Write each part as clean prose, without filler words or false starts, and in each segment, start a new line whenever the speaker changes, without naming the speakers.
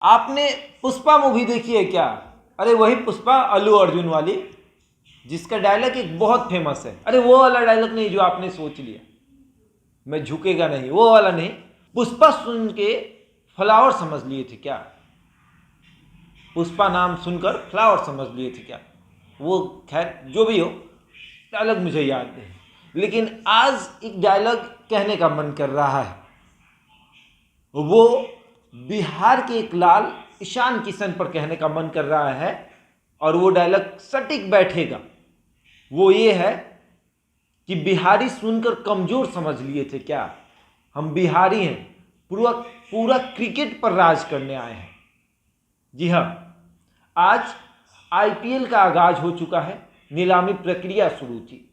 आपने पुष्पा मूवी देखी है क्या? अरे वही पुष्पा अल्लू अर्जुन वाली, जिसका डायलॉग एक बहुत फेमस है। अरे वो वाला डायलॉग नहीं जो आपने सोच लिया, मैं झुकेगा नहीं, वो वाला नहीं। पुष्पा सुन के फ्लावर समझ लिए थे क्या? पुष्पा नाम सुनकर फ्लावर समझ लिए थे क्या? वो खैर जो भी हो, डायलॉग मुझे याद नहीं, लेकिन आज एक डायलॉग कहने का मन कर रहा है। वो बिहार के एक लाल ईशान किशन पर कहने का मन कर रहा है, और वो डायलॉग सटीक बैठेगा। वो ये है कि बिहारी सुनकर कमजोर समझ लिए थे क्या? हम बिहारी हैं, पूरा पूरा क्रिकेट पर राज करने आए हैं। जी हाँ, आज आईपीएल का आगाज हो चुका है। नीलामी प्रक्रिया शुरू थी,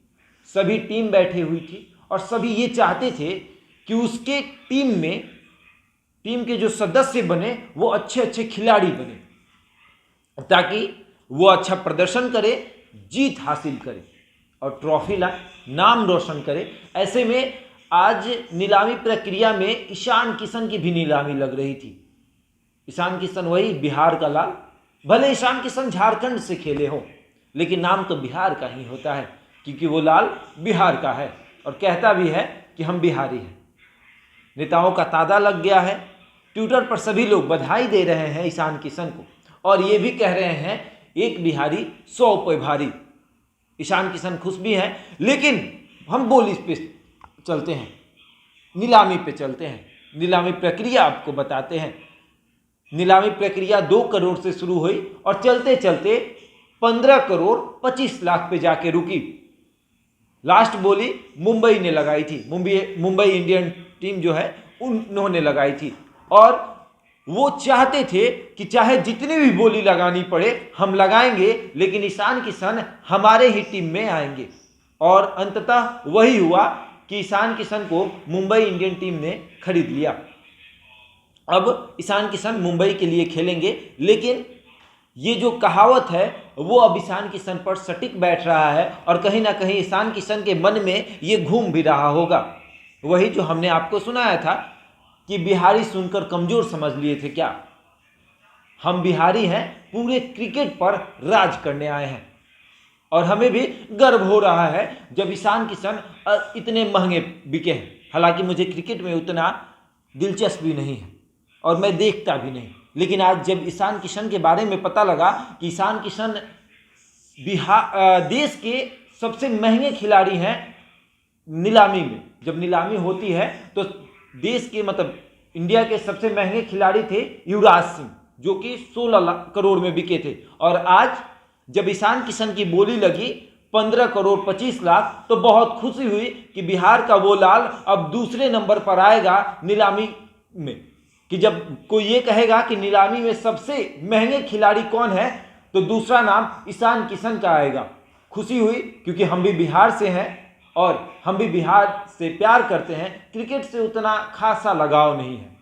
सभी टीम बैठी हुई थी और सभी ये चाहते थे कि उसके टीम के जो सदस्य बने वो अच्छे अच्छे खिलाड़ी बने, ताकि वो अच्छा प्रदर्शन करे, जीत हासिल करे और ट्रॉफी लाए, नाम रोशन करे। ऐसे में आज नीलामी प्रक्रिया में ईशान किशन की भी नीलामी लग रही थी। ईशान किशन वही बिहार का लाल, भले ईशान किशन झारखंड से खेले हो, लेकिन नाम तो बिहार का ही होता है, क्योंकि वो लाल बिहार का है और कहता भी है कि हम बिहारी हैं। नेताओं का तांता लग गया है। ट्विटर पर सभी लोग बधाई दे रहे हैं ईशान किशन को, और ये भी कह रहे हैं एक बिहारी 100 पे भारी। ईशान किशन खुश भी हैं, लेकिन हम बोली पे चलते हैं, नीलामी पे चलते हैं। नीलामी प्रक्रिया आपको बताते हैं। नीलामी प्रक्रिया 2 करोड़ से शुरू हुई और चलते चलते 15 करोड़ 25 लाख पे जाके रुकी। लास्ट बोली मुंबई ने लगाई थी, मुंबई इंडियन टीम जो है उन्होंने लगाई थी, और वो चाहते थे कि चाहे जितनी भी बोली लगानी पड़े हम लगाएंगे, लेकिन ईशान किशन हमारे ही टीम में आएंगे। और अंततः वही हुआ कि ईशान किशन को मुंबई इंडियन टीम ने खरीद लिया। अब ईशान किशन मुंबई के लिए खेलेंगे, लेकिन ये जो कहावत है वो अब ईशान किशन पर सटीक बैठ रहा है, और कहीं ना कहीं ईशान किशन के मन में ये घूम भी रहा होगा। वही जो हमने आपको सुनाया था कि बिहारी सुनकर कमजोर समझ लिए थे क्या? हम बिहारी हैं, पूरे क्रिकेट पर राज करने आए हैं, और हमें भी गर्व हो रहा है जब ईशान किशन इतने महंगे बिके हैं। हालांकि मुझे क्रिकेट में उतना दिलचस्पी नहीं है और मैं देखता भी नहीं, लेकिन आज जब ईशान किशन के बारे में पता लगा कि ईशान किशन देश के सबसे महंगे खिलाड़ी हैं, नीलामी में जब नीलामी होती है तो देश के मतलब इंडिया के सबसे महंगे खिलाड़ी थे युवराज सिंह, जो कि 16 करोड़ में बिके थे। और आज जब ईशान किशन की बोली लगी 15 करोड़ 25 लाख, तो बहुत खुशी हुई कि बिहार का वो लाल अब दूसरे नंबर पर आएगा नीलामी में। कि जब कोई ये कहेगा कि नीलामी में सबसे महंगे खिलाड़ी कौन है, तो दूसरा नाम ईशान किशन का आएगा। खुशी हुई, क्योंकि हम भी बिहार से हैं और हम भी बिहार से प्यार करते हैं। क्रिकेट से उतना खासा लगाव नहीं है।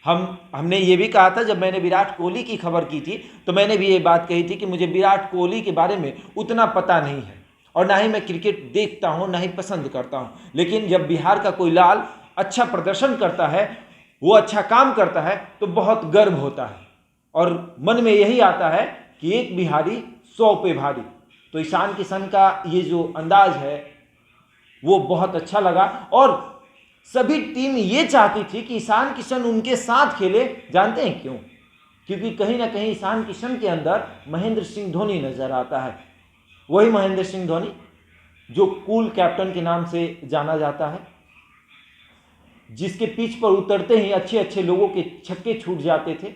हमने ये भी कहा था, जब मैंने विराट कोहली की खबर की थी तो मैंने भी ये बात कही थी कि मुझे विराट कोहली के बारे में उतना पता नहीं है, और ना ही मैं क्रिकेट देखता हूँ, ना ही पसंद करता हूँ। लेकिन जब बिहार का कोई लाल अच्छा प्रदर्शन करता है, वो अच्छा काम करता है, तो बहुत गर्व होता है, और मन में यही आता है कि एक बिहारी 100 पे भारी। तो ईशान किशन का ये जो अंदाज है वो बहुत अच्छा लगा, और सभी टीम ये चाहती थी कि ईशान किशन उनके साथ खेले। जानते हैं क्यों? क्योंकि कहीं ना कहीं ईशान किशन के अंदर महेंद्र सिंह धोनी नजर आता है। वही महेंद्र सिंह धोनी जो कूल कैप्टन के नाम से जाना जाता है, जिसके पिच पर उतरते ही अच्छे अच्छे लोगों के छक्के छूट जाते थे।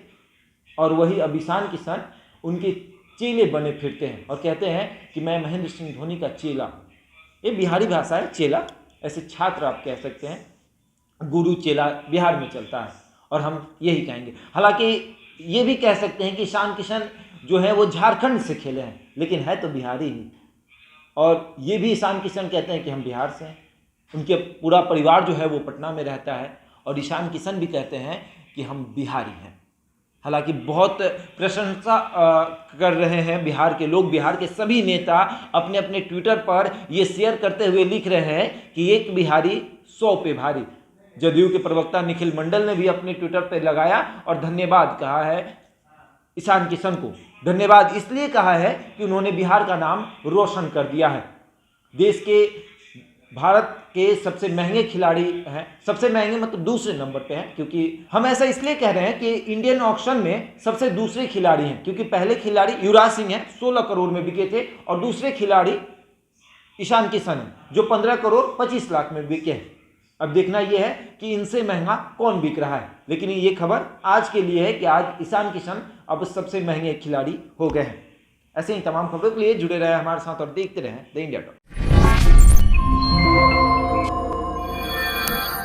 और वही अब ईशान किशन उनके चेले बने फिरते हैं और कहते हैं कि मैं महेंद्र सिंह धोनी का चेला हूँ। ये बिहारी भाषा है, चेला, ऐसे छात्र आप कह सकते हैं। गुरु चेला बिहार में चलता है, और हम यही कहेंगे। हालांकि ये भी कह सकते हैं कि ईशान किशन जो है वो झारखंड से खेले हैं, लेकिन है तो बिहारी ही। और ये भी ईशान किशन कहते हैं कि हम बिहार से हैं। उनके पूरा परिवार जो है वो पटना में रहता है, और ईशान किशन भी कहते हैं कि हम बिहारी हैं। हालांकि बहुत प्रशंसा कर रहे हैं बिहार के लोग। बिहार के सभी नेता अपने अपने ट्विटर पर ये शेयर करते हुए लिख रहे हैं कि एक बिहारी 100 पे भारी। जदयू के प्रवक्ता निखिल मंडल ने भी अपने ट्विटर पर लगाया और धन्यवाद कहा है ईशान किशन को। धन्यवाद इसलिए कहा है कि उन्होंने बिहार का नाम रोशन कर दिया है। देश के भारत के सबसे महंगे खिलाड़ी हैं, सबसे महंगे मतलब दूसरे नंबर पे हैं, क्योंकि हम ऐसा इसलिए कह रहे हैं कि इंडियन ऑक्शन में सबसे दूसरे खिलाड़ी हैं, क्योंकि पहले खिलाड़ी युवराज सिंह हैं 16 करोड़ में बिके थे और दूसरे खिलाड़ी ईशान किशन हैं जो 15 करोड़ 25 लाख में बिके हैं। अब देखना यह है कि इनसे महंगा कौन बिक रहा है, लेकिन ये खबर आज के लिए है कि आज ईशान किशन अब सबसे महंगे खिलाड़ी हो गए हैं। ऐसे ही तमाम खबरों के लिए जुड़े रहे हमारे साथ और देखते रहें द इंडिया टॉक।